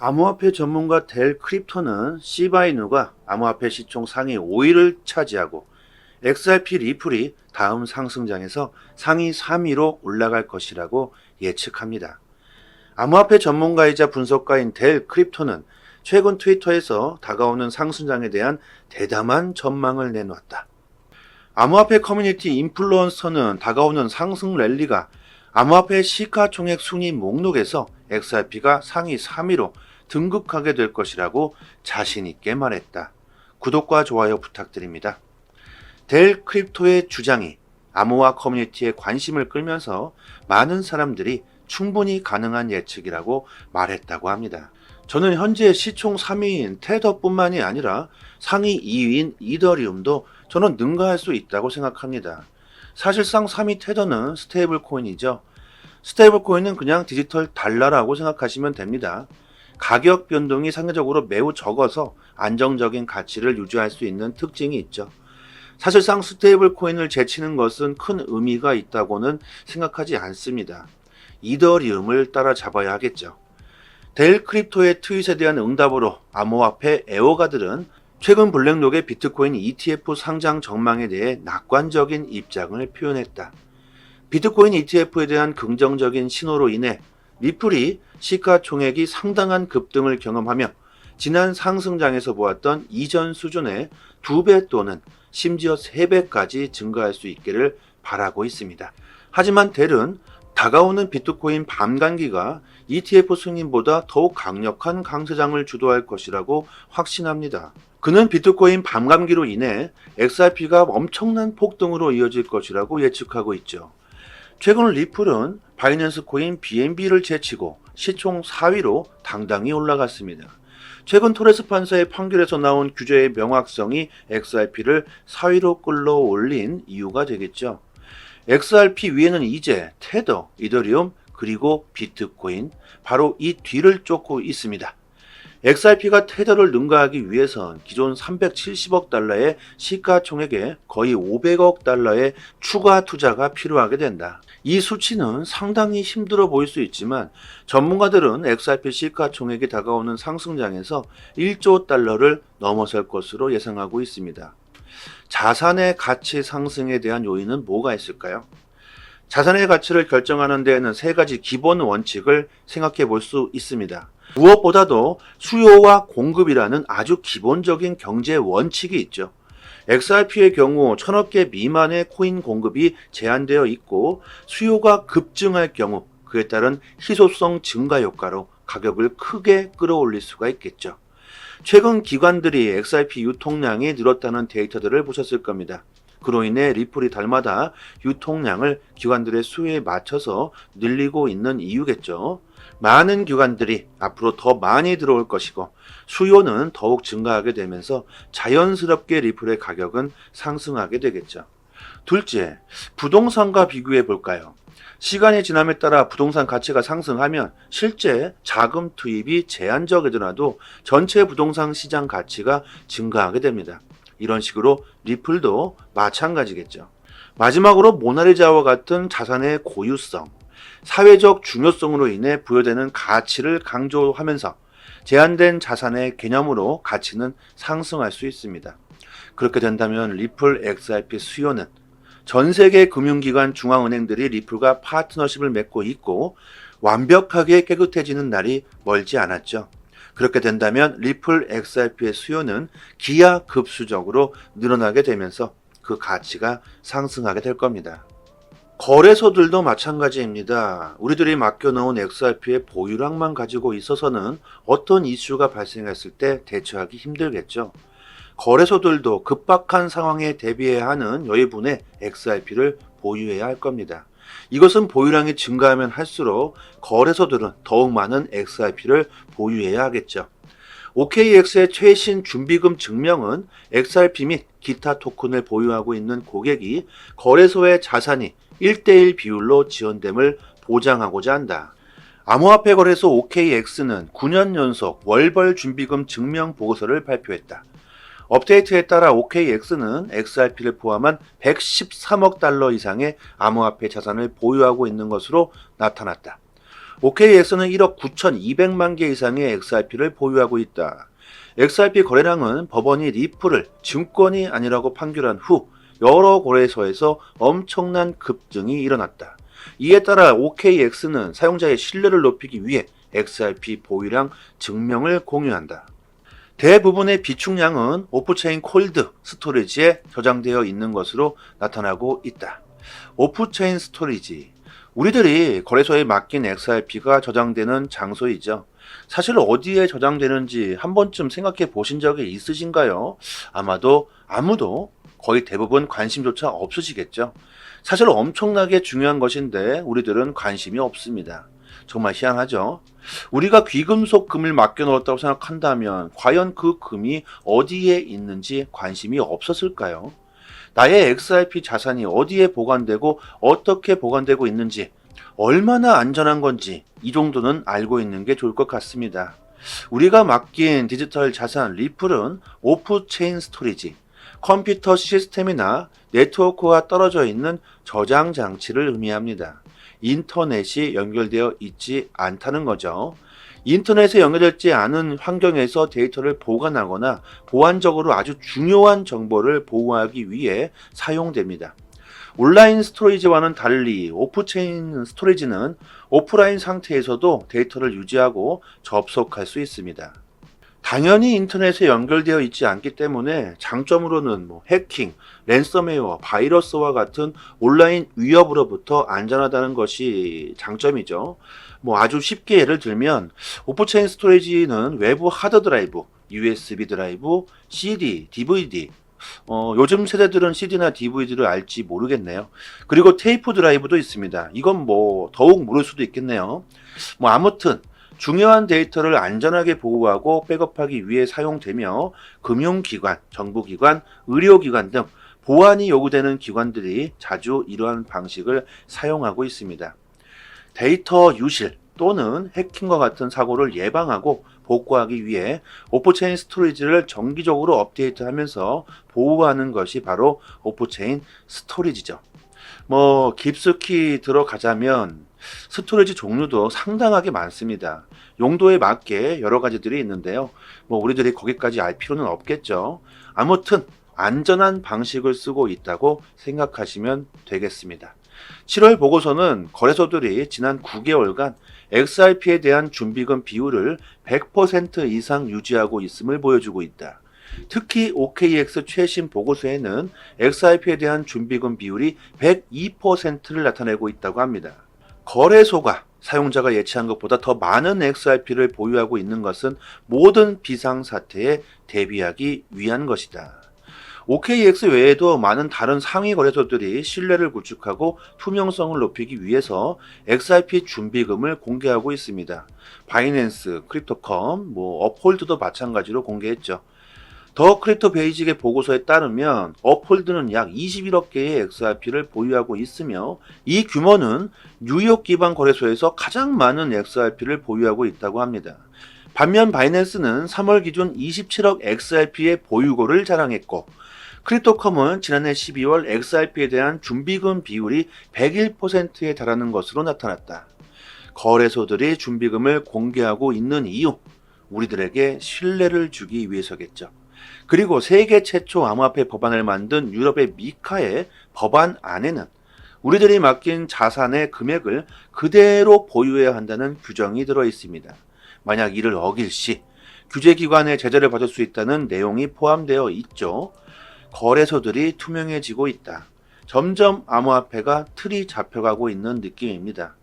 암호화폐 전문가 델 크립토는 시바이누가 암호화폐 시총 상위 5위를 차지하고 XRP 리플이 다음 상승장에서 상위 3위로 올라갈 것이라고 예측합니다. 암호화폐 전문가이자 분석가인 델 크립토는 최근 트위터에서 다가오는 상승장에 대한 대담한 전망을 내놓았다. 암호화폐 커뮤니티 인플루언서는 다가오는 상승 랠리가 암호화폐 시가총액 순위 목록에서 XRP가 상위 3위로 등극하게 될 것이라고 자신 있게 말했다. 구독과 좋아요 부탁드립니다. 델 크립토의 주장이 암호화 커뮤니티의 관심을 끌면서 많은 사람들이 충분히 가능한 예측이라고 말했다고 합니다. 저는 현재 시총 3위인 테더뿐만이 아니라 상위 2위인 이더리움도 저는 능가할 수 있다고 생각합니다. 사실상 3위 테더는 스테이블 코인이죠. 스테이블 코인은 그냥 디지털 달러라고 생각하시면 됩니다. 가격 변동이 상대적으로 매우 적어서 안정적인 가치를 유지할 수 있는 특징이 있죠. 사실상 스테이블 코인을 제치는 것은 큰 의미가 있다고는 생각하지 않습니다. 이더리움을 따라잡아야 하겠죠. 델 크립토의 트윗에 대한 응답으로 암호화폐 애호가들은 최근 블랙록의 비트코인 ETF 상장 전망에 대해 낙관적인 입장을 표현했다. 비트코인 ETF에 대한 긍정적인 신호로 인해 리플이 시가총액이 상당한 급등을 경험하며 지난 상승장에서 보았던 이전 수준의 2배 또는 심지어 3배까지 증가할 수 있기를 바라고 있습니다. 하지만 델은 다가오는 비트코인 밤감기가 ETF 승인보다 더욱 강력한 강세장을 주도할 것이라고 확신합니다. 그는 비트코인 밤감기로 인해 XRP가 엄청난 폭등으로 이어질 것이라고 예측하고 있죠. 최근 리플은 바이낸스 코인 BNB를 제치고 시총 4위로 당당히 올라갔습니다. 최근 토레스 판사의 판결에서 나온 규제의 명확성이 XRP를 4위로 끌어올린 이유가 되겠죠. XRP 위에는 이제 테더, 이더리움, 그리고 비트코인, 바로 이 뒤를 쫓고 있습니다. XRP가 테더를 능가하기 위해선 기존 370억 달러의 시가총액에 거의 500억 달러의 추가 투자가 필요하게 된다. 이 수치는 상당히 힘들어 보일 수 있지만 전문가들은 XRP 시가총액이 다가오는 상승장에서 1조 달러를 넘어설 것으로 예상하고 있습니다. 자산의 가치 상승에 대한 요인은 뭐가 있을까요? 자산의 가치를 결정하는 데에는 3가지 기본 원칙을 생각해 볼 수 있습니다. 무엇보다도 수요와 공급이라는 아주 기본적인 경제 원칙이 있죠. XRP의 경우 1000억 개 미만의 코인 공급이 제한되어 있고 수요가 급증할 경우 그에 따른 희소성 증가 효과로 가격을 크게 끌어올릴 수가 있겠죠. 최근 기관들이 XRP 유통량이 늘었다는 데이터들을 보셨을 겁니다. 그로 인해 리플이 달마다 유통량을 기관들의 수요에 맞춰서 늘리고 있는 이유겠죠. 많은 기관들이 앞으로 더 많이 들어올 것이고 수요는 더욱 증가하게 되면서 자연스럽게 리플의 가격은 상승하게 되겠죠. 둘째, 부동산과 비교해 볼까요? 시간이 지남에 따라 부동산 가치가 상승하면 실제 자금 투입이 제한적이더라도 전체 부동산 시장 가치가 증가하게 됩니다. 이런 식으로 리플도 마찬가지겠죠. 마지막으로 모나리자와 같은 자산의 고유성, 사회적 중요성으로 인해 부여되는 가치를 강조하면서 제한된 자산의 개념으로 가치는 상승할 수 있습니다. 그렇게 된다면 리플 XRP 수요는 전 세계 금융기관 중앙은행들이 리플과 파트너십을 맺고 있고 완벽하게 깨끗해지는 날이 멀지 않았죠. 그렇게 된다면 리플 XRP의 수요는 기하급수적으로 늘어나게 되면서 그 가치가 상승하게 될 겁니다. 거래소들도 마찬가지입니다. 우리들이 맡겨놓은 XRP의 보유량만 가지고 있어서는 어떤 이슈가 발생했을 때 대처하기 힘들겠죠. 거래소들도 급박한 상황에 대비해야 하는 여유분의 XRP를 보유해야 할 겁니다. 이것은 보유량이 증가하면 할수록 거래소들은 더욱 많은 XRP를 보유해야 하겠죠. OKX의 최신 준비금 증명은 XRP 및 기타 토큰을 보유하고 있는 고객이 거래소의 자산이 1:1 비율로 지원됨을 보장하고자 한다. 암호화폐 거래소 OKX는 9년 연속 월벌 준비금 증명 보고서를 발표했다. 업데이트에 따라 OKX는 XRP를 포함한 113억 달러 이상의 암호화폐 자산을 보유하고 있는 것으로 나타났다. OKX는 1억 9,200만 개 이상의 XRP를 보유하고 있다. XRP 거래량은 법원이 리플을 증권이 아니라고 판결한 후 여러 거래소에서 엄청난 급증이 일어났다. 이에 따라 OKX는 사용자의 신뢰를 높이기 위해 XRP 보유량 증명을 공유한다. 대부분의 비축량은 오프체인 콜드 스토리지에 저장되어 있는 것으로 나타나고 있다. 오프체인 스토리지. 우리들이 거래소에 맡긴 XRP가 저장되는 장소이죠. 사실 어디에 저장되는지 한 번쯤 생각해 보신 적이 있으신가요? 아무도 거의 대부분 관심조차 없으시겠죠. 사실 엄청나게 중요한 것인데 우리들은 관심이 없습니다. 정말 희한하죠. 우리가 귀금속 금을 맡겨놓았다고 생각한다면 과연 그 금이 어디에 있는지 관심이 없었을까요? 나의 XRP 자산이 어디에 보관되고 어떻게 보관되고 있는지, 얼마나 안전한 건지 이 정도는 알고 있는 게 좋을 것 같습니다. 우리가 맡긴 디지털 자산 리플은 오프체인 스토리지, 컴퓨터 시스템이나 네트워크와 떨어져 있는 저장 장치를 의미합니다. 인터넷이 연결되어 있지 않다는 거죠. 인터넷에 연결되지 않은 환경에서 데이터를 보관하거나 보안적으로 아주 중요한 정보를 보호하기 위해 사용됩니다. 온라인 스토리지와는 달리 오프체인 스토리지는 오프라인 상태에서도 데이터를 유지하고 접속할 수 있습니다. 당연히 인터넷에 연결되어 있지 않기 때문에 장점으로는 해킹, 랜섬웨어, 바이러스와 같은 온라인 위협으로부터 안전하다는 것이 장점이죠. 아주 쉽게 예를 들면 오프체인 스토리지는 외부 하드 드라이브, USB 드라이브, CD, DVD, 요즘 세대들은 CD나 DVD를 알지 모르겠네요. 그리고 테이프 드라이브도 있습니다. 이건 더욱 모를 수도 있겠네요. 아무튼 중요한 데이터를 안전하게 보호하고 백업하기 위해 사용되며 금융기관, 정부기관, 의료기관 등 보안이 요구되는 기관들이 자주 이러한 방식을 사용하고 있습니다. 데이터 유실 또는 해킹과 같은 사고를 예방하고 복구하기 위해 오프체인 스토리지를 정기적으로 업데이트하면서 보호하는 것이 바로 오프체인 스토리지죠. 깊숙이 들어가자면 스토리지 종류도 상당하게 많습니다. 용도에 맞게 여러 가지들이 있는데요. 우리들이 거기까지 알 필요는 없겠죠. 아무튼 안전한 방식을 쓰고 있다고 생각하시면 되겠습니다. 7월 보고서는 거래소들이 지난 9개월간 XRP에 대한 준비금 비율을 100% 이상 유지하고 있음을 보여주고 있다. 특히 OKX 최신 보고서에는 XRP에 대한 준비금 비율이 102%를 나타내고 있다고 합니다. 거래소가 사용자가 예치한 것보다 더 많은 XRP를 보유하고 있는 것은 모든 비상사태에 대비하기 위한 것이다. OKX 외에도 많은 다른 상위 거래소들이 신뢰를 구축하고 투명성을 높이기 위해서 XRP 준비금을 공개하고 있습니다. 바이낸스, 크립토컴, 업홀드도 마찬가지로 공개했죠. 더 크립토 베이직의 보고서에 따르면 업홀드는 약 21억 개의 XRP를 보유하고 있으며 이 규모는 뉴욕 기반 거래소에서 가장 많은 XRP를 보유하고 있다고 합니다. 반면 바이낸스는 3월 기준 27억 XRP의 보유고를 자랑했고 크립토컴은 지난해 12월 XRP에 대한 준비금 비율이 101%에 달하는 것으로 나타났다. 거래소들이 준비금을 공개하고 있는 이유, 우리들에게 신뢰를 주기 위해서겠죠. 그리고 세계 최초 암호화폐 법안을 만든 유럽의 미카의 법안 안에는 우리들이 맡긴 자산의 금액을 그대로 보유해야 한다는 규정이 들어 있습니다. 만약 이를 어길 시 규제기관의 제재를 받을 수 있다는 내용이 포함되어 있죠. 거래소들이 투명해지고 있다. 점점 암호화폐가 틀이 잡혀가고 있는 느낌입니다.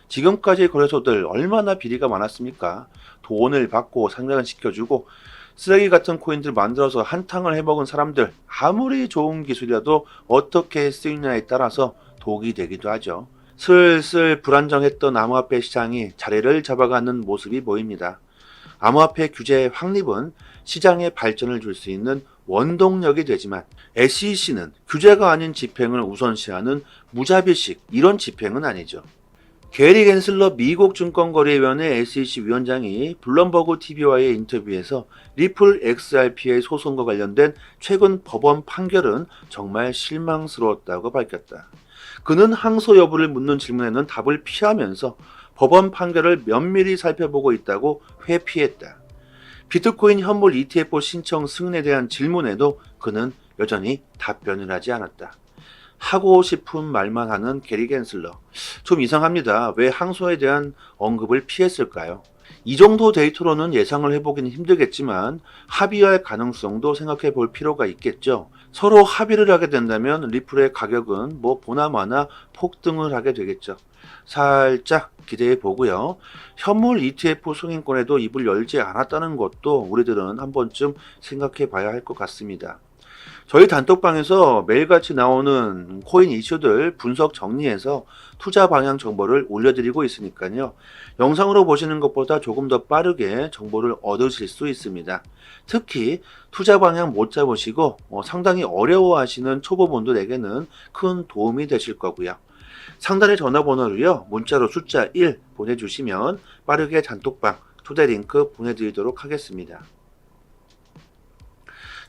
지금까지 거래소들 얼마나 비리가 많았습니까? 돈을 받고 상장을 시켜주고 쓰레기 같은 코인들 만들어서 한탕을 해먹은 사람들, 아무리 좋은 기술이라도 어떻게 쓰이냐에 따라서 독이 되기도 하죠. 슬슬 불안정했던 암호화폐 시장이 자리를 잡아가는 모습이 보입니다. 암호화폐 규제의 확립은 시장의 발전을 줄 수 있는 원동력이 되지만 SEC는 규제가 아닌 집행을 우선시하는 무자비식 이런 집행은 아니죠. 게리 겐슬러 미국 증권거래위원회 SEC 위원장이 블룸버그 TV와의 인터뷰에서 리플 XRP의 소송과 관련된 최근 법원 판결은 정말 실망스러웠다고 밝혔다. 그는 항소 여부를 묻는 질문에는 답을 피하면서 법원 판결을 면밀히 살펴보고 있다고 회피했다. 비트코인 현물 ETF 신청 승인에 대한 질문에도 그는 여전히 답변을 하지 않았다. 하고 싶은 말만 하는 게리 겐슬러. 좀 이상합니다. 왜 항소에 대한 언급을 피했을까요? 이 정도 데이터로는 예상을 해보기는 힘들겠지만 합의할 가능성도 생각해 볼 필요가 있겠죠. 서로 합의를 하게 된다면 리플의 가격은 보나마나 폭등을 하게 되겠죠. 살짝 기대해 보고요. 현물 ETF 승인권에도 입을 열지 않았다는 것도 우리들은 한 번쯤 생각해 봐야 할 것 같습니다. 저희 단톡방에서 매일같이 나오는 코인 이슈들 분석 정리해서 투자 방향 정보를 올려드리고 있으니까요. 영상으로 보시는 것보다 조금 더 빠르게 정보를 얻으실 수 있습니다. 특히 투자 방향 못 잡으시고 상당히 어려워하시는 초보분들에게는 큰 도움이 되실 거고요. 상단의 전화번호로요. 문자로 숫자 1 보내주시면 빠르게 단톡방 초대 링크 보내드리도록 하겠습니다.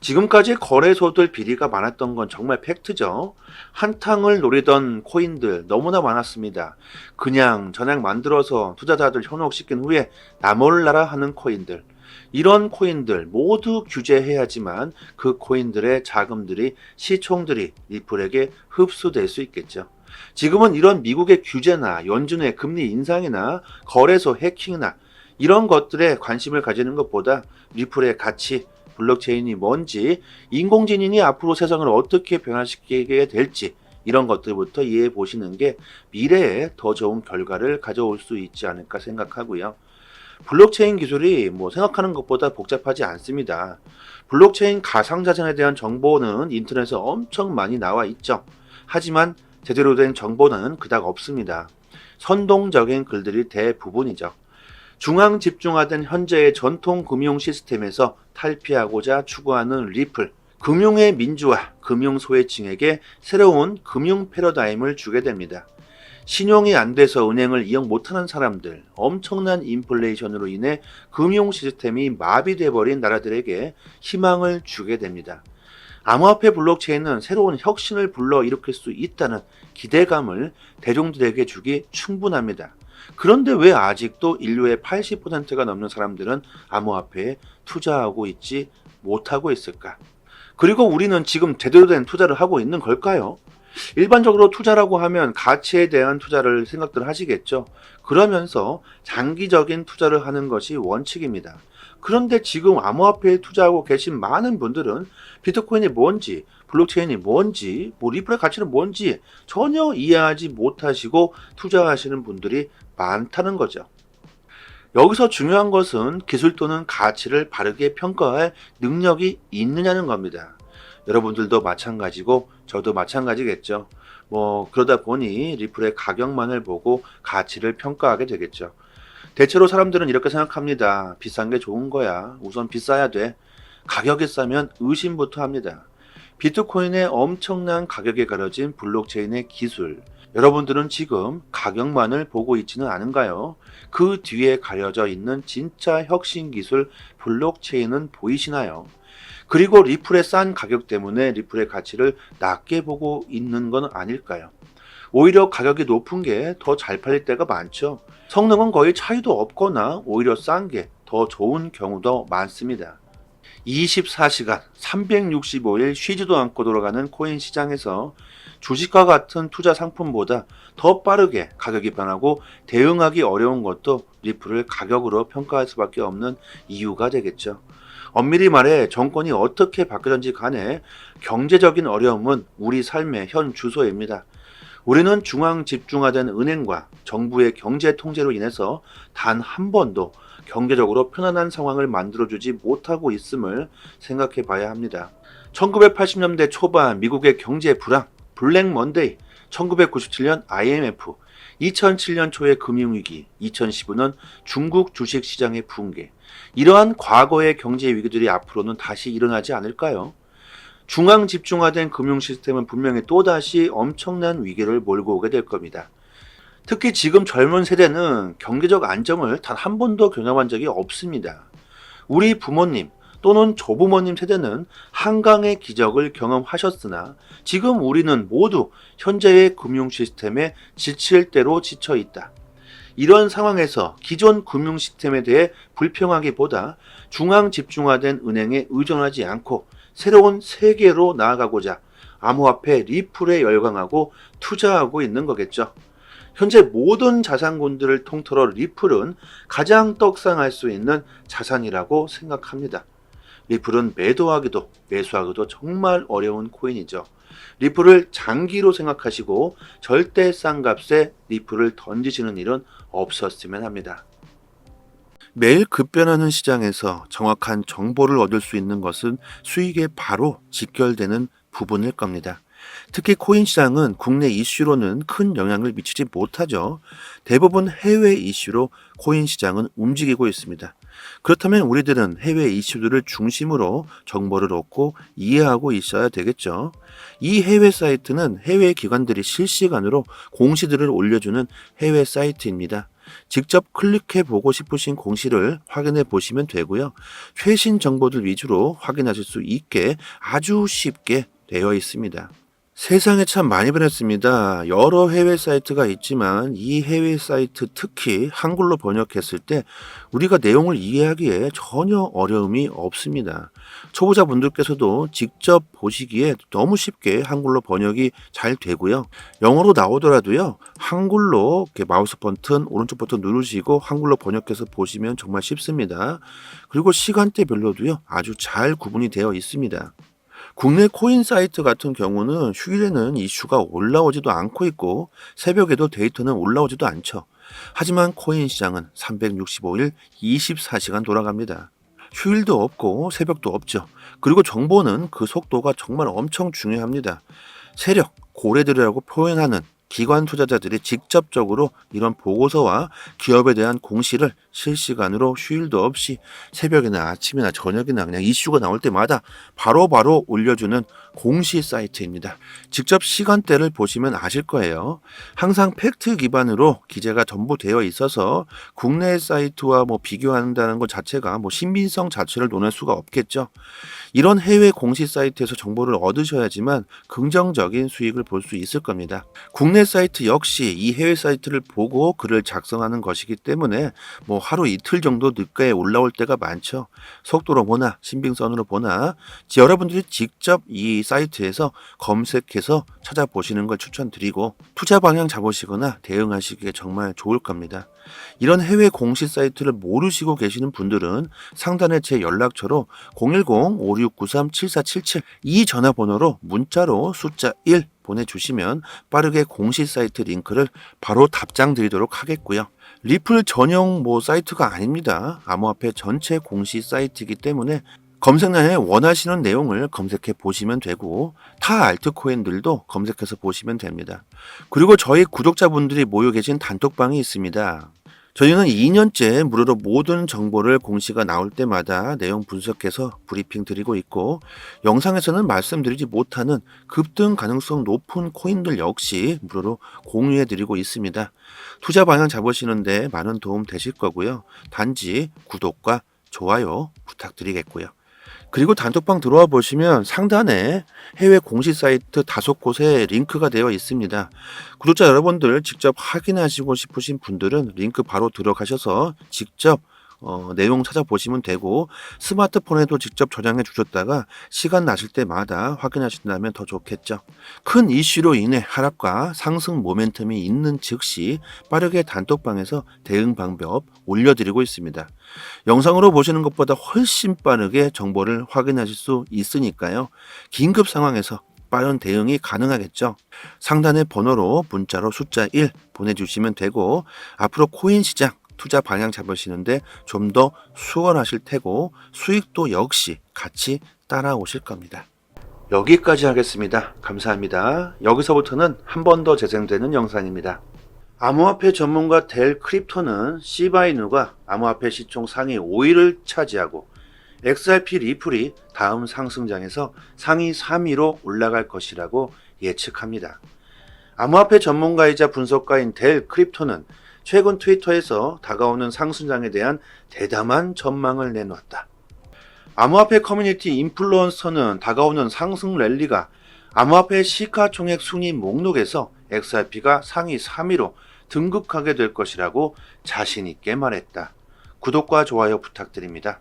지금까지 거래소들 비리가 많았던 건 정말 팩트죠. 한탕을 노리던 코인들 너무나 많았습니다. 그냥 전액 만들어서 투자자들 현혹시킨 후에 나몰라라 하는 코인들. 이런 코인들 모두 규제해야지만 그 코인들의 자금들이 시총들이 리플에게 흡수될 수 있겠죠. 지금은 이런 미국의 규제나 연준의 금리 인상이나 거래소 해킹이나 이런 것들에 관심을 가지는 것보다 리플의 가치, 블록체인이 뭔지, 인공지능이 앞으로 세상을 어떻게 변화시키게 될지 이런 것들부터 이해해 보시는 게 미래에 더 좋은 결과를 가져올 수 있지 않을까 생각하고요. 블록체인 기술이 생각하는 것보다 복잡하지 않습니다. 블록체인 가상자산에 대한 정보는 인터넷에 엄청 많이 나와 있죠. 하지만 제대로 된 정보는 그닥 없습니다. 선동적인 글들이 대부분이죠. 중앙 집중화된 현재의 전통 금융 시스템에서 탈피하고자 추구하는 리플, 금융의 민주화, 금융 소외층에게 새로운 금융 패러다임을 주게 됩니다. 신용이 안 돼서 은행을 이용 못하는 사람들, 엄청난 인플레이션으로 인해 금융 시스템이 마비돼 버린 나라들에게 희망을 주게 됩니다. 암호화폐 블록체인은 새로운 혁신을 불러일으킬 수 있다는 기대감을 대중들에게 주기 충분합니다. 그런데 왜 아직도 인류의 80%가 넘는 사람들은 암호화폐에 투자하고 있지 못하고 있을까? 그리고 우리는 지금 제대로 된 투자를 하고 있는 걸까요? 일반적으로 투자라고 하면 가치에 대한 투자를 생각들 하시겠죠. 그러면서 장기적인 투자를 하는 것이 원칙입니다. 그런데 지금 암호화폐에 투자하고 계신 많은 분들은 비트코인이 뭔지, 블록체인이 뭔지, 리플의 가치는 뭔지 전혀 이해하지 못하시고 투자하시는 분들이 많다는 거죠. 여기서 중요한 것은 기술 또는 가치를 바르게 평가할 능력이 있느냐는 겁니다. 여러분들도 마찬가지고 저도 마찬가지겠죠. 그러다 보니 리플의 가격만을 보고 가치를 평가하게 되겠죠. 대체로 사람들은 이렇게 생각합니다. 비싼 게 좋은 거야. 우선 비싸야 돼. 가격이 싸면 의심부터 합니다. 비트코인의 엄청난 가격에 가려진 블록체인의 기술. 여러분들은 지금 가격만을 보고 있지는 않은가요? 그 뒤에 가려져 있는 진짜 혁신 기술 블록체인은 보이시나요? 그리고 리플의 싼 가격 때문에 리플의 가치를 낮게 보고 있는 건 아닐까요? 오히려 가격이 높은 게 더 잘 팔릴 때가 많죠. 성능은 거의 차이도 없거나 오히려 싼 게 더 좋은 경우도 많습니다. 24시간 365일 쉬지도 않고 돌아가는 코인 시장에서 주식과 같은 투자 상품보다 더 빠르게 가격이 변하고 대응하기 어려운 것도 리플을 가격으로 평가할 수밖에 없는 이유가 되겠죠. 엄밀히 말해 정권이 어떻게 바뀌든지 간에 경제적인 어려움은 우리 삶의 현 주소입니다. 우리는 중앙 집중화된 은행과 정부의 경제 통제로 인해서 단 한 번도 경제적으로 편안한 상황을 만들어주지 못하고 있음을 생각해 봐야 합니다. 1980년대 초반 미국의 경제 불황, 블랙 먼데이, 1997년 IMF, 2007년 초의 금융위기, 2015년 중국 주식시장의 붕괴. 이러한 과거의 경제 위기들이 앞으로는 다시 일어나지 않을까요? 중앙 집중화된 금융 시스템은 분명히 또다시 엄청난 위기를 몰고 오게 될 겁니다. 특히 지금 젊은 세대는 경제적 안정을 단 한 번도 경험한 적이 없습니다. 우리 부모님 또는 조부모님 세대는 한강의 기적을 경험하셨으나 지금 우리는 모두 현재의 금융 시스템에 지칠 대로 지쳐 있다. 이런 상황에서 기존 금융 시스템에 대해 불평하기보다 중앙 집중화된 은행에 의존하지 않고 새로운 세계로 나아가고자 암호화폐 리플에 열광하고 투자하고 있는 거겠죠. 현재 모든 자산군들을 통틀어 리플은 가장 떡상할 수 있는 자산이라고 생각합니다. 리플은 매도하기도 매수하기도 정말 어려운 코인이죠. 리플을 장기로 생각하시고 절대 싼 값에 리플을 던지시는 일은 없었으면 합니다. 매일 급변하는 시장에서 정확한 정보를 얻을 수 있는 것은 수익에 바로 직결되는 부분일 겁니다. 특히 코인 시장은 국내 이슈로는 큰 영향을 미치지 못하죠. 대부분 해외 이슈로 코인 시장은 움직이고 있습니다. 그렇다면 우리들은 해외 이슈들을 중심으로 정보를 얻고 이해하고 있어야 되겠죠. 이 해외 사이트는 해외 기관들이 실시간으로 공시들을 올려주는 해외 사이트입니다. 직접 클릭해 보고 싶으신 공시를 확인해 보시면 되고요. 최신 정보들 위주로 확인하실 수 있게 아주 쉽게 되어 있습니다. 세상에 참 많이 변했습니다. 여러 해외 사이트가 있지만 이 해외 사이트 특히 한글로 번역했을 때 우리가 내용을 이해하기에 전혀 어려움이 없습니다. 초보자분들께서도 직접 보시기에 너무 쉽게 한글로 번역이 잘 되고요. 영어로 나오더라도요. 한글로 이렇게 마우스 버튼 오른쪽 버튼 누르시고 한글로 번역해서 보시면 정말 쉽습니다. 그리고 시간대별로도요. 아주 잘 구분이 되어 있습니다. 국내 코인 사이트 같은 경우는 휴일에는 이슈가 올라오지도 않고 있고 새벽에도 데이터는 올라오지도 않죠. 하지만 코인 시장은 365일 24시간 돌아갑니다. 휴일도 없고 새벽도 없죠. 그리고 정보는 그 속도가 정말 엄청 중요합니다. 세력, 고래들이라고 표현하는 기관 투자자들이 직접적으로 이런 보고서와 기업에 대한 공시를 실시간으로 휴일도 없이 새벽이나 아침이나 저녁이나 그냥 이슈가 나올 때마다 바로바로 올려주는 공시 사이트입니다. 직접 시간대를 보시면 아실 거예요. 항상 팩트 기반으로 기재가 전부 되어 있어서 국내 사이트와 비교한다는 것 자체가 신빙성 자체를 논할 수가 없겠죠. 이런 해외 공시 사이트에서 정보를 얻으셔야지만 긍정적인 수익을 볼 수 있을 겁니다. 국내 사이트 역시 이 해외 사이트를 보고 글을 작성하는 것이기 때문에 하루 이틀 정도 늦게 올라올 때가 많죠. 속도로 보나 신빙성으로 보나 여러분들이 직접 이 사이트에서 검색해서 찾아보시는 걸 추천드리고 투자 방향 잡으시거나 대응하시기에 정말 좋을 겁니다. 이런 해외 공시 사이트를 모르시고 계시는 분들은 상단에 제 연락처로 010-5693-7477 이 전화번호로 문자로 숫자 1 보내주시면 빠르게 공시 사이트 링크를 바로 답장 드리도록 하겠고요. 리플 전용 사이트가 아닙니다. 암호화폐 전체 공시 사이트이기 때문에 검색란에 원하시는 내용을 검색해 보시면 되고 타 알트코인들도 검색해서 보시면 됩니다. 그리고 저희 구독자분들이 모여 계신 단톡방이 있습니다. 저희는 2년째 무료로 모든 정보를 공시가 나올 때마다 내용 분석해서 브리핑 드리고 있고 영상에서는 말씀드리지 못하는 급등 가능성 높은 코인들 역시 무료로 공유해 드리고 있습니다. 투자 방향 잡으시는데 많은 도움 되실 거고요. 단지 구독과 좋아요 부탁드리겠고요. 그리고 단톡방 들어와 보시면 상단에 해외 공시 사이트 5곳에 링크가 되어 있습니다. 구독자 여러분들 직접 확인하시고 싶으신 분들은 링크 바로 들어가셔서 직접 내용 찾아보시면 되고 스마트폰에도 직접 저장해 주셨다가 시간 나실 때마다 확인하신다면 더 좋겠죠. 큰 이슈로 인해 하락과 상승 모멘텀이 있는 즉시 빠르게 단톡방에서 대응 방법 올려드리고 있습니다. 영상으로 보시는 것보다 훨씬 빠르게 정보를 확인하실 수 있으니까요. 긴급 상황에서 빠른 대응이 가능하겠죠. 상단의 번호로 문자로 숫자 1 보내주시면 되고 앞으로 코인 시장 투자 방향 잡으시는데 좀 더 수월하실 테고 수익도 역시 같이 따라오실 겁니다. 여기까지 하겠습니다. 감사합니다. 여기서부터는 한 번 더 재생되는 영상입니다. 암호화폐 전문가 델 크립토는 시바이누가 암호화폐 시총 상위 5위를 차지하고 XRP 리플이 다음 상승장에서 상위 3위로 올라갈 것이라고 예측합니다. 암호화폐 전문가이자 분석가인 델 크립토는 최근 트위터에서 다가오는 상승장에 대한 대담한 전망을 내놓았다. 암호화폐 커뮤니티 인플루언서는 다가오는 상승 랠리가 암호화폐 시가총액 순위 목록에서 XRP가 상위 3위로 등극하게 될 것이라고 자신 있게 말했다. 구독과 좋아요 부탁드립니다.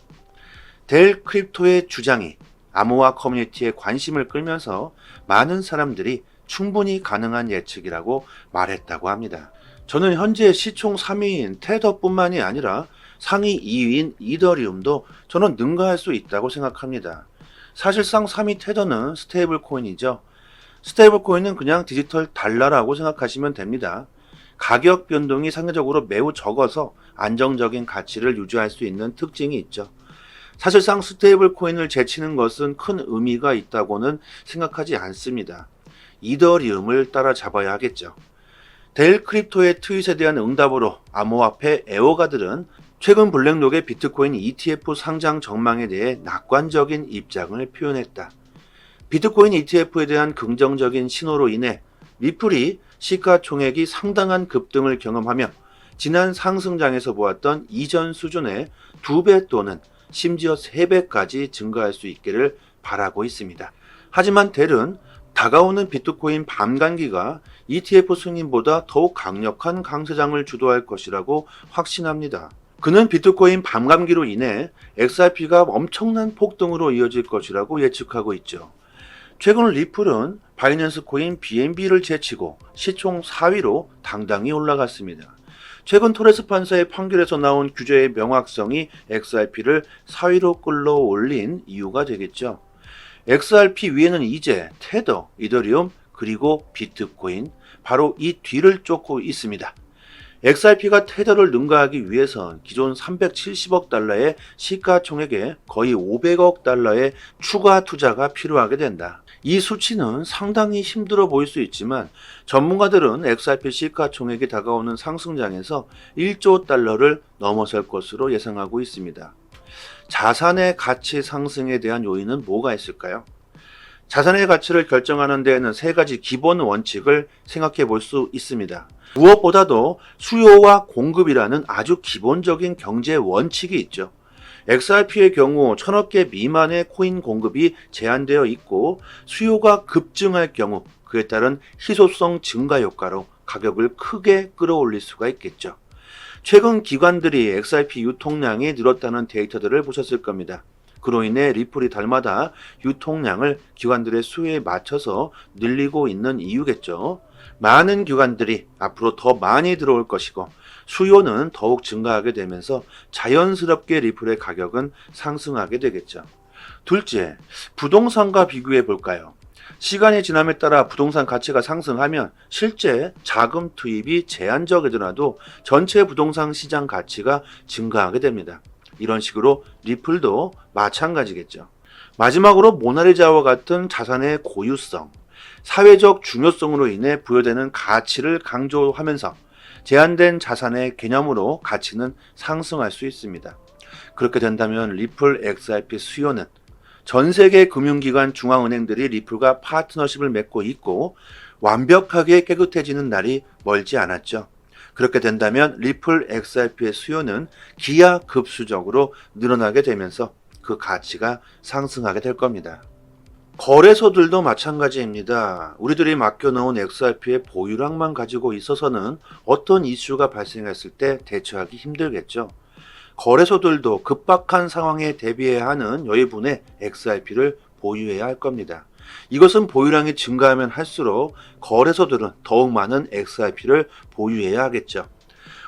델 크립토의 주장이 암호화 커뮤니티에 관심을 끌면서 많은 사람들이 충분히 가능한 예측이라고 말했다고 합니다. 저는 현재 시총 3위인 테더뿐만이 아니라 상위 2위인 이더리움도 저는 능가할 수 있다고 생각합니다. 사실상 3위 테더는 스테이블 코인이죠. 스테이블 코인은 그냥 디지털 달러라고 생각하시면 됩니다. 가격 변동이 상대적으로 매우 적어서 안정적인 가치를 유지할 수 있는 특징이 있죠. 사실상 스테이블 코인을 제치는 것은 큰 의미가 있다고는 생각하지 않습니다. 이더리움을 따라잡아야 하겠죠. 델 크립토의 트윗에 대한 응답으로 암호화폐 에어가들은 최근 블랙록의 비트코인 ETF 상장 전망에 대해 낙관적인 입장을 표현했다. 비트코인 ETF에 대한 긍정적인 신호로 인해 리플이 시가총액이 상당한 급등을 경험하며 지난 상승장에서 보았던 이전 수준의 2배 또는 심지어 3배까지 증가할 수 있기를 바라고 있습니다. 하지만 델은 다가오는 비트코인 밤감기가 ETF 승인보다 더욱 강력한 강세장을 주도할 것이라고 확신합니다. 그는 비트코인 밤감기로 인해 XRP가 엄청난 폭등으로 이어질 것이라고 예측하고 있죠. 최근 리플은 바이낸스 코인 BNB를 제치고 시총 4위로 당당히 올라갔습니다. 최근 토레스 판사의 판결에서 나온 규제의 명확성이 XRP를 4위로 끌어올린 이유가 되겠죠. XRP 위에는 이제 테더, 이더리움, 그리고 비트코인, 바로 이 뒤를 쫓고 있습니다. XRP가 테더를 능가하기 위해선 기존 370억 달러의 시가총액에 거의 500억 달러의 추가 투자가 필요하게 된다. 이 수치는 상당히 힘들어 보일 수 있지만 전문가들은 XRP 시가총액이 다가오는 상승장에서 1조 달러를 넘어설 것으로 예상하고 있습니다. 자산의 가치 상승에 대한 요인은 뭐가 있을까요? 자산의 가치를 결정하는 데에는 3가지 기본 원칙을 생각해 볼 수 있습니다. 무엇보다도 수요와 공급이라는 아주 기본적인 경제 원칙이 있죠. XRP의 경우 1000억 개 미만의 코인 공급이 제한되어 있고 수요가 급증할 경우 그에 따른 희소성 증가 효과로 가격을 크게 끌어올릴 수가 있겠죠. 최근 기관들이 XRP 유통량이 늘었다는 데이터들을 보셨을 겁니다. 그로 인해 리플이 달마다 유통량을 기관들의 수요에 맞춰서 늘리고 있는 이유겠죠. 많은 기관들이 앞으로 더 많이 들어올 것이고 수요는 더욱 증가하게 되면서 자연스럽게 리플의 가격은 상승하게 되겠죠. 둘째, 부동산과 비교해 볼까요? 시간이 지남에 따라 부동산 가치가 상승하면 실제 자금 투입이 제한적이더라도 전체 부동산 시장 가치가 증가하게 됩니다. 이런 식으로 리플도 마찬가지겠죠. 마지막으로 모나리자와 같은 자산의 고유성, 사회적 중요성으로 인해 부여되는 가치를 강조하면서 제한된 자산의 개념으로 가치는 상승할 수 있습니다. 그렇게 된다면 리플 XRP 수요는 전 세계 금융기관 중앙은행들이 리플과 파트너십을 맺고 있고 완벽하게 깨끗해지는 날이 멀지 않았죠. 그렇게 된다면 리플 XRP의 수요는 기하급수적으로 늘어나게 되면서 그 가치가 상승하게 될 겁니다. 거래소들도 마찬가지입니다. 우리들이 맡겨놓은 XRP의 보유량만 가지고 있어서는 어떤 이슈가 발생했을 때 대처하기 힘들겠죠. 거래소들도 급박한 상황에 대비해야 하는 여유분의 XRP를 보유해야 할 겁니다. 이것은 보유량이 증가하면 할수록 거래소들은 더욱 많은 XRP를 보유해야 하겠죠.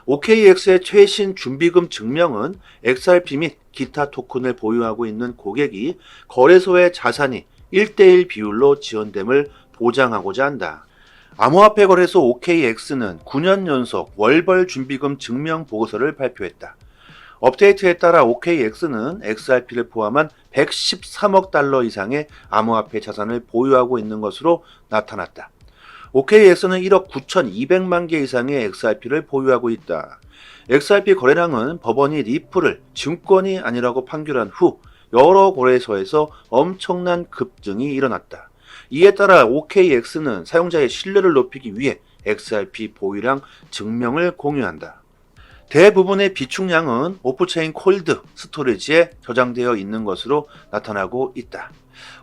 OKX의 최신 준비금 증명은 XRP 및 기타 토큰을 보유하고 있는 고객이 거래소의 자산이 1:1 비율로 지원됨을 보장하고자 한다. 암호화폐 거래소 OKX는 9년 연속 월벌 준비금 증명 보고서를 발표했다. 업데이트에 따라 OKX는 XRP를 포함한 113억 달러 이상의 암호화폐 자산을 보유하고 있는 것으로 나타났다. OKX는 1억 9,200만 개 이상의 XRP를 보유하고 있다. XRP 거래량은 법원이 리플을 증권이 아니라고 판결한 후 여러 거래소에서 엄청난 급증이 일어났다. 이에 따라 OKX는 사용자의 신뢰를 높이기 위해 XRP 보유량 증명을 공유한다. 대부분의 비축량은 오프체인 콜드 스토리지에 저장되어 있는 것으로 나타나고 있다.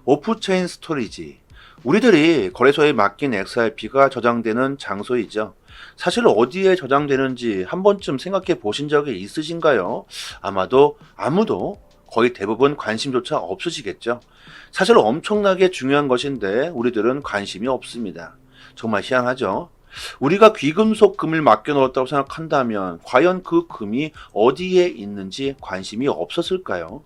오프체인 스토리지, 우리들이 거래소에 맡긴 XRP가 저장되는 장소이죠. 사실 어디에 저장되는지 한 번쯤 생각해 보신 적이 있으신가요? 아마도 아무도 거의 대부분 관심조차 없으시겠죠. 사실 엄청나게 중요한 것인데 우리들은 관심이 없습니다. 정말 희한하죠? 우리가 귀금속 금을 맡겨 놓았다고 생각한다면 과연 그 금이 어디에 있는지 관심이 없었을까요?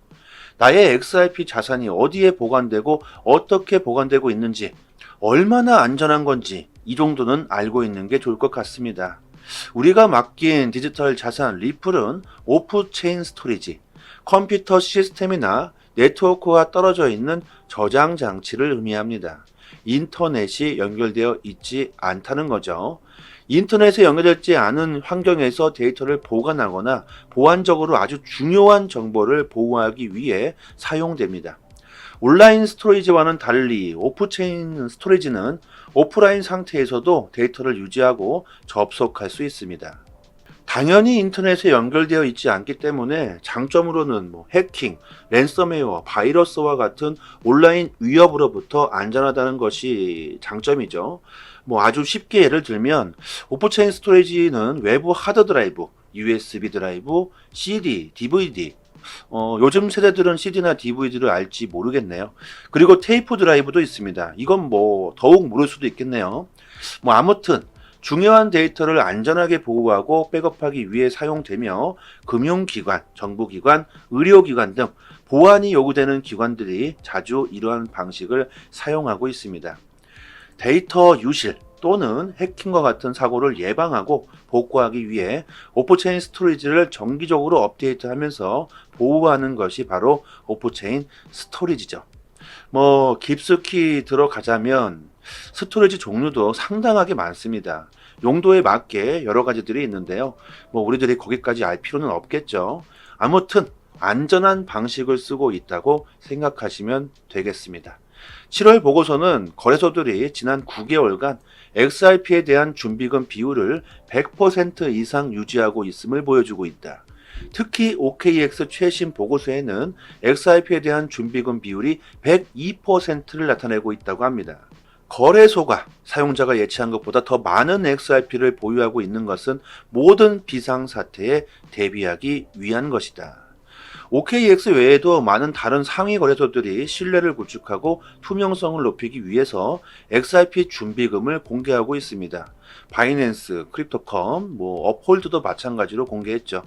나의 XRP 자산이 어디에 보관되고 어떻게 보관되고 있는지, 얼마나 안전한 건지 이 정도는 알고 있는 게 좋을 것 같습니다. 우리가 맡긴 디지털 자산 리플은 오프체인 스토리지, 컴퓨터 시스템이나 네트워크와 떨어져 있는 저장 장치를 의미합니다. 인터넷이 연결되어 있지 않다는 거죠. 인터넷에 연결되지 않은 환경에서 데이터를 보관하거나 보안적으로 아주 중요한 정보를 보호하기 위해 사용됩니다. 온라인 스토리지와는 달리 오프체인 스토리지는 오프라인 상태에서도 데이터를 유지하고 접속할 수 있습니다. 당연히 인터넷에 연결되어 있지 않기 때문에 장점으로는 해킹, 랜섬웨어, 바이러스와 같은 온라인 위협으로부터 안전하다는 것이 장점이죠. 아주 쉽게 예를 들면 오프체인 스토리지는 외부 하드 드라이브, USB 드라이브, CD, DVD, 요즘 세대들은 CD나 DVD를 알지 모르겠네요. 그리고 테이프 드라이브도 있습니다. 이건 더욱 모를 수도 있겠네요. 아무튼 중요한 데이터를 안전하게 보호하고 백업하기 위해 사용되며 금융기관, 정부기관, 의료기관 등 보안이 요구되는 기관들이 자주 이러한 방식을 사용하고 있습니다. 데이터 유실 또는 해킹과 같은 사고를 예방하고 복구하기 위해 오프체인 스토리지를 정기적으로 업데이트하면서 보호하는 것이 바로 오프체인 스토리지죠. 깊숙이 들어가자면 스토리지 종류도 상당하게 많습니다. 용도에 맞게 여러 가지들이 있는데요. 우리들이 거기까지 알 필요는 없겠죠. 아무튼 안전한 방식을 쓰고 있다고 생각하시면 되겠습니다. 7월 보고서는 거래소들이 지난 9개월간 XRP에 대한 준비금 비율을 100% 이상 유지하고 있음을 보여주고 있다. 특히 OKX 최신 보고서에는 XRP에 대한 준비금 비율이 102%를 나타내고 있다고 합니다. 거래소가 사용자가 예측한 것보다 더 많은 XRP를 보유하고 있는 것은 모든 비상사태에 대비하기 위한 것이다. OKX 외에도 많은 다른 상위 거래소들이 신뢰를 구축하고 투명성을 높이기 위해서 XRP 준비금을 공개하고 있습니다. 바이낸스, 크립토컴, 업홀드도 마찬가지로 공개했죠.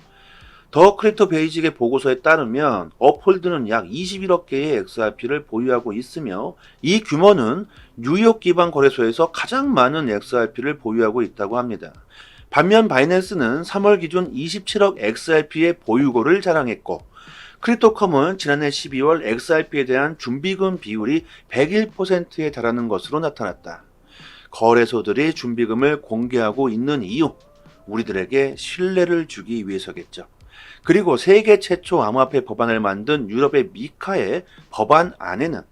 더 크립토 베이직의 보고서에 따르면 업홀드는 약 21억 개의 XRP를 보유하고 있으며 이 규모는 뉴욕 기반 거래소에서 가장 많은 XRP를 보유하고 있다고 합니다. 반면 바이낸스는 3월 기준 27억 XRP의 보유고를 자랑했고 크립토컴은 지난해 12월 XRP에 대한 준비금 비율이 101%에 달하는 것으로 나타났다. 거래소들이 준비금을 공개하고 있는 이유, 우리들에게 신뢰를 주기 위해서겠죠. 그리고 세계 최초 암호화폐 법안을 만든 유럽의 미카의 법안 안에는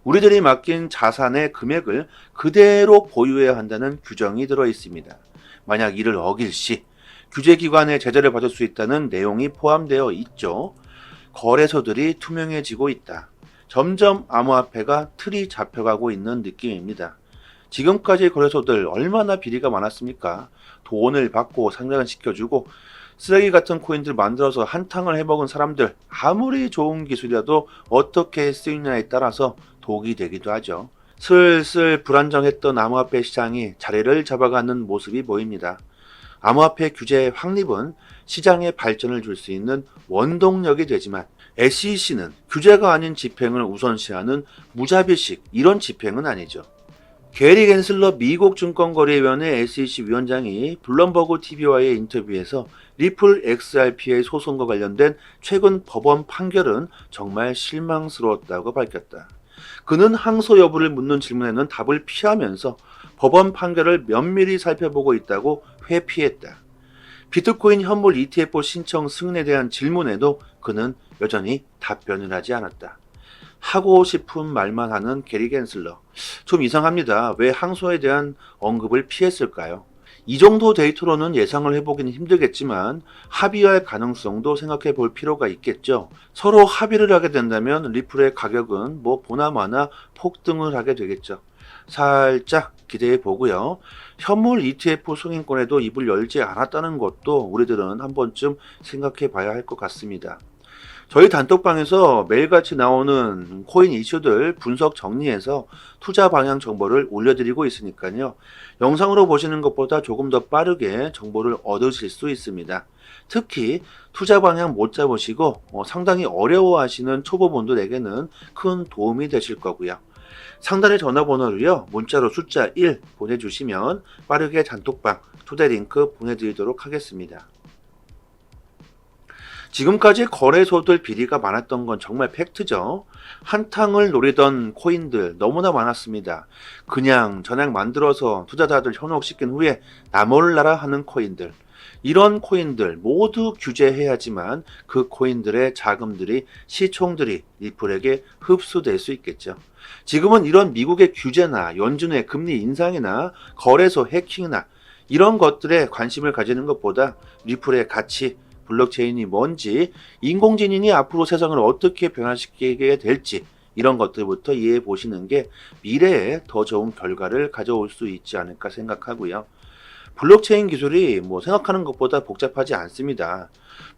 우리들이 맡긴 자산의 금액을 그대로 보유해야 한다는 규정이 들어 있습니다. 만약 이를 어길 시 규제기관의 제재를 받을 수 있다는 내용이 포함되어 있죠. 거래소들이 투명해지고 있다. 점점 암호화폐가 틀이 잡혀가고 있는 느낌입니다. 지금까지 거래소들 얼마나 비리가 많았습니까? 돈을 받고 상장을 시켜주고 쓰레기 같은 코인들 만들어서 한탕을 해먹은 사람들, 아무리 좋은 기술이라도 어떻게 쓰이냐에 따라서 독이 되기도 하죠. 슬슬 불안정했던 암호화폐 시장이 자리를 잡아가는 모습이 보입니다. 암호화폐 규제의 확립은 시장에 발전을 줄 수 있는 원동력이 되지만 SEC는 규제가 아닌 집행을 우선시하는 무자비식 이런 집행은 아니죠. 게리 겐슬러 미국 증권거래위원회 SEC 위원장이 블룸버그 TV와의 인터뷰에서 리플 XRP의 소송과 관련된 최근 법원 판결은 정말 실망스러웠다고 밝혔다. 그는 항소 여부를 묻는 질문에는 답을 피하면서 법원 판결을 면밀히 살펴보고 있다고 회피했다. 비트코인 현물 ETF 신청 승인에 대한 질문에도 그는 여전히 답변을 하지 않았다. 하고 싶은 말만 하는 게리 겐슬러. 좀 이상합니다. 왜 항소에 대한 언급을 피했을까요? 이 정도 데이터로는 예상을 해보기는 힘들겠지만 합의할 가능성도 생각해 볼 필요가 있겠죠. 서로 합의를 하게 된다면 리플의 가격은 보나마나 폭등을 하게 되겠죠. 살짝 기대해 보고요. 현물 ETF 승인권에도 입을 열지 않았다는 것도 우리들은 한 번쯤 생각해 봐야 할 것 같습니다. 저희 단톡방에서 매일같이 나오는 코인 이슈들 분석 정리해서 투자 방향 정보를 올려드리고 있으니까요. 영상으로 보시는 것보다 조금 더 빠르게 정보를 얻으실 수 있습니다. 특히 투자 방향 못 잡으시고 상당히 어려워하시는 초보분들에게는 큰 도움이 되실 거고요. 상단의 전화번호로요. 문자로 숫자 1 보내주시면 빠르게 단톡방 초대 링크 보내드리도록 하겠습니다. 지금까지 거래소들 비리가 많았던 건 정말 팩트죠. 한탕을 노리던 코인들 너무나 많았습니다. 그냥 전액 만들어서 투자자들 현혹시킨 후에 나몰라라 하는 코인들. 이런 코인들 모두 규제해야지만 그 코인들의 자금들이 시총들이 리플에게 흡수될 수 있겠죠. 지금은 이런 미국의 규제나 연준의 금리 인상이나 거래소 해킹이나 이런 것들에 관심을 가지는 것보다 리플의 가치, 블록체인이 뭔지, 인공지능이 앞으로 세상을 어떻게 변화시키게 될지 이런 것들부터 이해해 보시는 게 미래에 더 좋은 결과를 가져올 수 있지 않을까 생각하고요. 블록체인 기술이 생각하는 것보다 복잡하지 않습니다.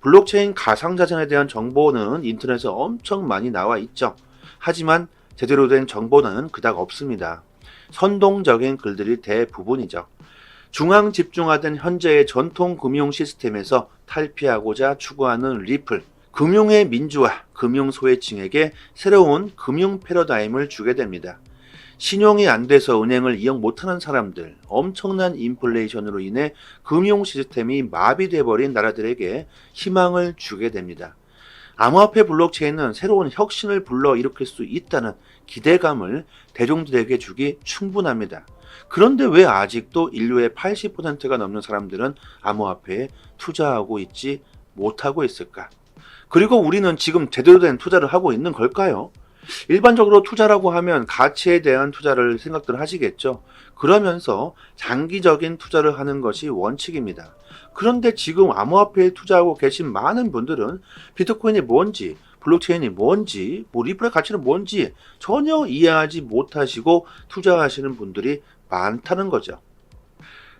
블록체인 가상자산에 대한 정보는 인터넷에 엄청 많이 나와 있죠. 하지만 제대로 된 정보는 그닥 없습니다. 선동적인 글들이 대부분이죠. 중앙 집중화된 현재의 전통 금융 시스템에서 탈피하고자 추구하는 리플, 금융의 민주화, 금융 소외층에게 새로운 금융 패러다임을 주게 됩니다. 신용이 안 돼서 은행을 이용 못하는 사람들, 엄청난 인플레이션으로 인해 금융 시스템이 마비돼 버린 나라들에게 희망을 주게 됩니다. 암호화폐 블록체인은 새로운 혁신을 불러일으킬 수 있다는 기대감을 대중들에게 주기 충분합니다. 그런데 왜 아직도 인류의 80%가 넘는 사람들은 암호화폐에 투자하고 있지 못하고 있을까? 그리고 우리는 지금 제대로 된 투자를 하고 있는 걸까요? 일반적으로 투자라고 하면 가치에 대한 투자를 생각들 하시겠죠. 그러면서 장기적인 투자를 하는 것이 원칙입니다. 그런데 지금 암호화폐에 투자하고 계신 많은 분들은 비트코인이 뭔지, 블록체인이 뭔지, 리플의 가치는 뭔지 전혀 이해하지 못하시고 투자하시는 분들이 많다는 거죠.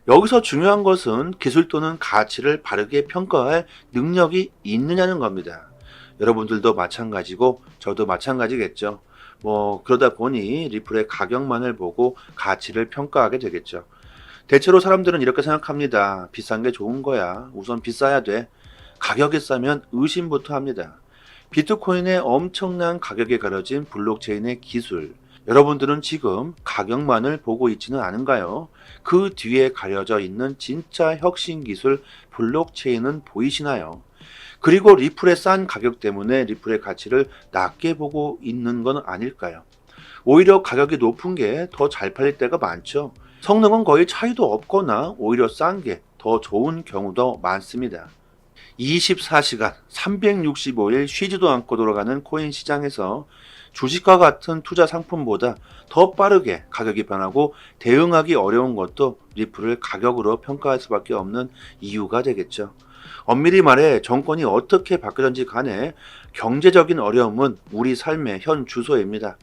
여기서 중요한 것은 기술 또는 가치를 바르게 평가할 능력이 있느냐는 겁니다. 여러분들도 마찬가지고 저도 마찬가지겠죠. 그러다 보니 리플의 가격만을 보고 가치를 평가하게 되겠죠. 대체로 사람들은 이렇게 생각합니다. 비싼 게 좋은 거야. 우선 비싸야 돼. 가격이 싸면 의심부터 합니다. 비트코인의 엄청난 가격에 가려진 블록체인의 기술. 여러분들은 지금 가격만을 보고 있지는 않은가요? 그 뒤에 가려져 있는 진짜 혁신 기술 블록체인은 보이시나요? 그리고 리플의 싼 가격 때문에 리플의 가치를 낮게 보고 있는 건 아닐까요? 오히려 가격이 높은 게 더 잘 팔릴 때가 많죠. 성능은 거의 차이도 없거나 오히려 싼 게 더 좋은 경우도 많습니다. 24시간 365일 쉬지도 않고 돌아가는 코인 시장에서 주식과 같은 투자 상품보다 더 빠르게 가격이 변하고 대응하기 어려운 것도 리플을 가격으로 평가할 수밖에 없는 이유가 되겠죠. 엄밀히 말해 정권이 어떻게 바뀌든지 간에 경제적인 어려움은 우리 삶의 현 주소입니다.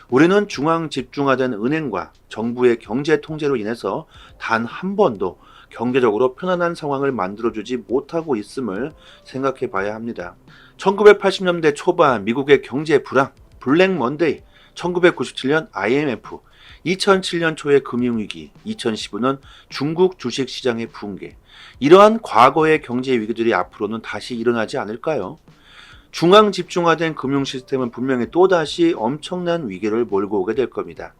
우리는 중앙 집중화된 은행과 정부의 경제 통제로 인해서 단 한 번도 경제적으로 편안한 상황을 만들어주지 못하고 있음을 생각해 봐야 합니다. 1980년대 초반 미국의 경제 불황, 블랙 먼데이, 1997년 IMF, 2007년 초의 금융위기, 2015년 중국 주식시장의 붕괴, 이러한 과거의 경제 위기들이 앞으로는 다시 일어나지 않을까요? 중앙 집중화된 금융 시스템은 분명히 또다시 엄청난 위기를 몰고 오게 될 겁니다.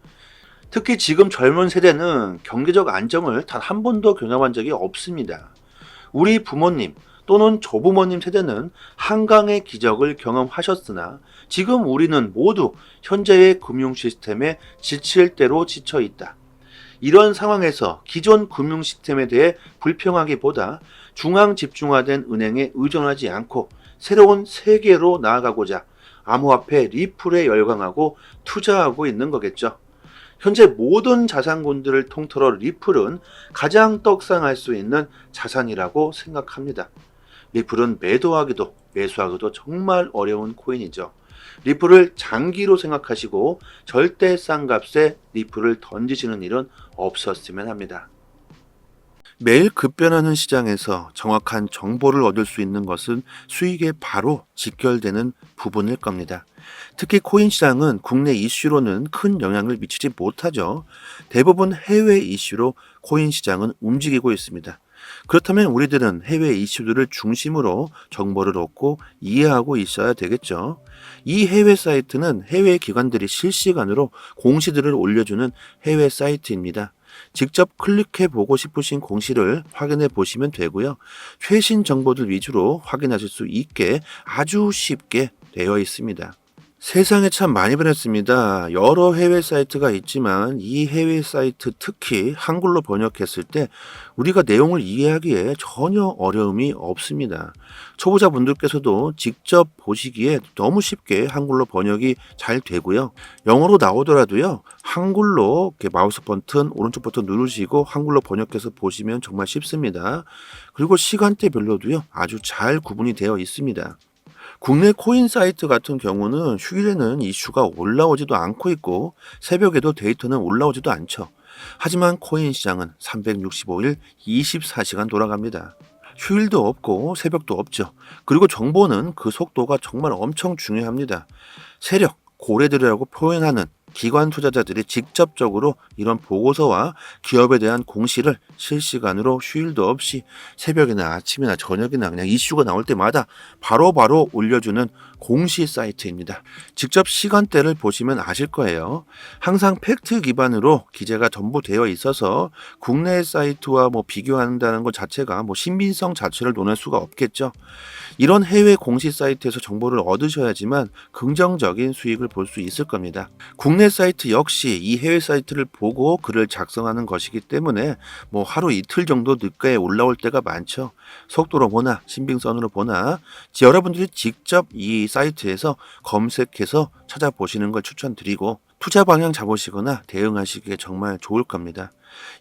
특히 지금 젊은 세대는 경제적 안정을 단 한 번도 경험한 적이 없습니다. 우리 부모님 또는 조부모님 세대는 한강의 기적을 경험하셨으나 지금 우리는 모두 현재의 금융 시스템에 지칠 대로 지쳐 있다. 이런 상황에서 기존 금융 시스템에 대해 불평하기보다 중앙 집중화된 은행에 의존하지 않고 새로운 세계로 나아가고자 암호화폐 리플에 열광하고 투자하고 있는 거겠죠. 현재 모든 자산군들을 통틀어 리플은 가장 떡상할 수 있는 자산이라고 생각합니다. 리플은 매도하기도 매수하기도 정말 어려운 코인이죠. 리플을 장기로 생각하시고 절대 싼 값에 리플을 던지시는 일은 없었으면 합니다. 매일 급변하는 시장에서 정확한 정보를 얻을 수 있는 것은 수익에 바로 직결되는 부분일 겁니다. 특히 코인 시장은 국내 이슈로는 큰 영향을 미치지 못하죠. 대부분 해외 이슈로 코인 시장은 움직이고 있습니다. 그렇다면 우리들은 해외 이슈들을 중심으로 정보를 얻고 이해하고 있어야 되겠죠. 이 해외 사이트는 해외 기관들이 실시간으로 공시들을 올려주는 해외 사이트입니다. 직접 클릭해 보고 싶으신 공시를 확인해 보시면 되고요. 최신 정보들 위주로 확인하실 수 있게 아주 쉽게 되어 있습니다. 세상에 참 많이 변했습니다. 여러 해외 사이트가 있지만 이 해외 사이트 특히 한글로 번역했을 때 우리가 내용을 이해하기에 전혀 어려움이 없습니다. 초보자분들께서도 직접 보시기에 너무 쉽게 한글로 번역이 잘 되고요. 영어로 나오더라도요. 한글로 이렇게 마우스 버튼, 오른쪽 버튼 누르시고 한글로 번역해서 보시면 정말 쉽습니다. 그리고 시간대별로도요. 아주 잘 구분이 되어 있습니다. 국내 코인 사이트 같은 경우는 휴일에는 이슈가 올라오지도 않고 있고 새벽에도 데이터는 올라오지도 않죠. 하지만 코인 시장은 365일 24시간 돌아갑니다. 휴일도 없고 새벽도 없죠. 그리고 정보는 그 속도가 정말 엄청 중요합니다. 세력, 고래들이라고 표현하는 기관 투자자들이 직접적으로 이런 보고서와 기업에 대한 공시를 실시간으로 휴일도 없이 새벽이나 아침이나 저녁이나 그냥 이슈가 나올 때마다 바로바로 올려주는 공시 사이트입니다. 직접 시간대를 보시면 아실 거예요. 항상 팩트 기반으로 기재가 전부 되어 있어서 국내 사이트와 비교한다는 것 자체가 신빙성 자체를 논할 수가 없겠죠. 이런 해외 공시 사이트에서 정보를 얻으셔야지만 긍정적인 수익을 볼 수 있을 겁니다. 국내 사이트 역시 이 해외 사이트를 보고 글을 작성하는 것이기 때문에 하루 이틀 정도 늦게 올라올 때가 많죠. 속도로 보나 신빙성으로 보나 여러분들이 직접 이 사이트에서 검색해서 찾아보시는 걸 추천드리고 투자 방향 잡으시거나 대응하시기에 정말 좋을 겁니다.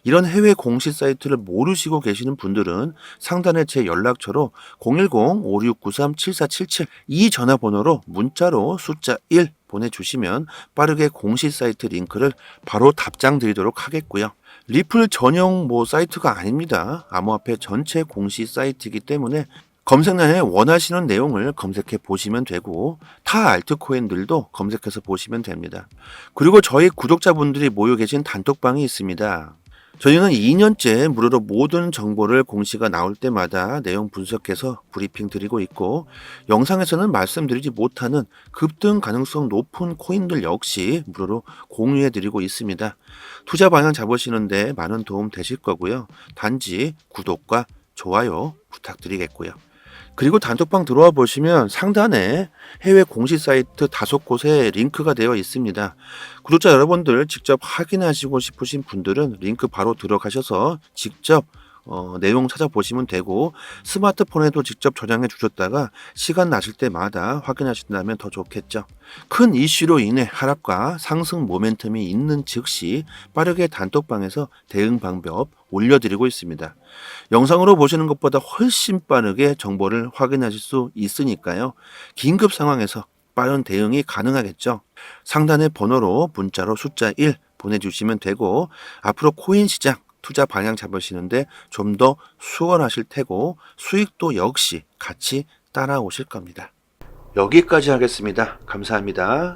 이런 해외 공시 사이트를 모르시고 계시는 분들은 상단에 제 연락처로 010-5693-7477 이 전화번호로 문자로 숫자 1 보내주시면 빠르게 공시 사이트 링크를 바로 답장 드리도록 하겠고요. 리플 전용 사이트가 아닙니다. 암호화폐 전체 공시 사이트이기 때문에 검색란에 원하시는 내용을 검색해 보시면 되고 타 알트코인들도 검색해서 보시면 됩니다. 그리고 저희 구독자분들이 모여 계신 단톡방이 있습니다. 저희는 2년째 무료로 모든 정보를 공시가 나올 때마다 내용 분석해서 브리핑 드리고 있고 영상에서는 말씀드리지 못하는 급등 가능성 높은 코인들 역시 무료로 공유해 드리고 있습니다. 투자 방향 잡으시는데 많은 도움 되실 거고요. 단지 구독과 좋아요 부탁드리겠고요. 그리고 단톡방 들어와 보시면 상단에 해외 공시 사이트 5곳에 링크가 되어 있습니다. 구독자 여러분들 직접 확인하시고 싶으신 분들은 링크 바로 들어가셔서 직접 내용 찾아보시면 되고 스마트폰에도 직접 저장해 주셨다가 시간 나실 때마다 확인하신다면 더 좋겠죠. 큰 이슈로 인해 하락과 상승 모멘텀이 있는 즉시 빠르게 단톡방에서 대응 방법 올려드리고 있습니다. 영상으로 보시는 것보다 훨씬 빠르게 정보를 확인하실 수 있으니까요. 긴급 상황에서 빠른 대응이 가능하겠죠. 상단의 번호로 문자로 숫자 1 보내주시면 되고 앞으로 코인 시장 투자 방향 잡으시는데 좀 더 수월하실 테고 수익도 역시 같이 따라오실 겁니다. 여기까지 하겠습니다. 감사합니다.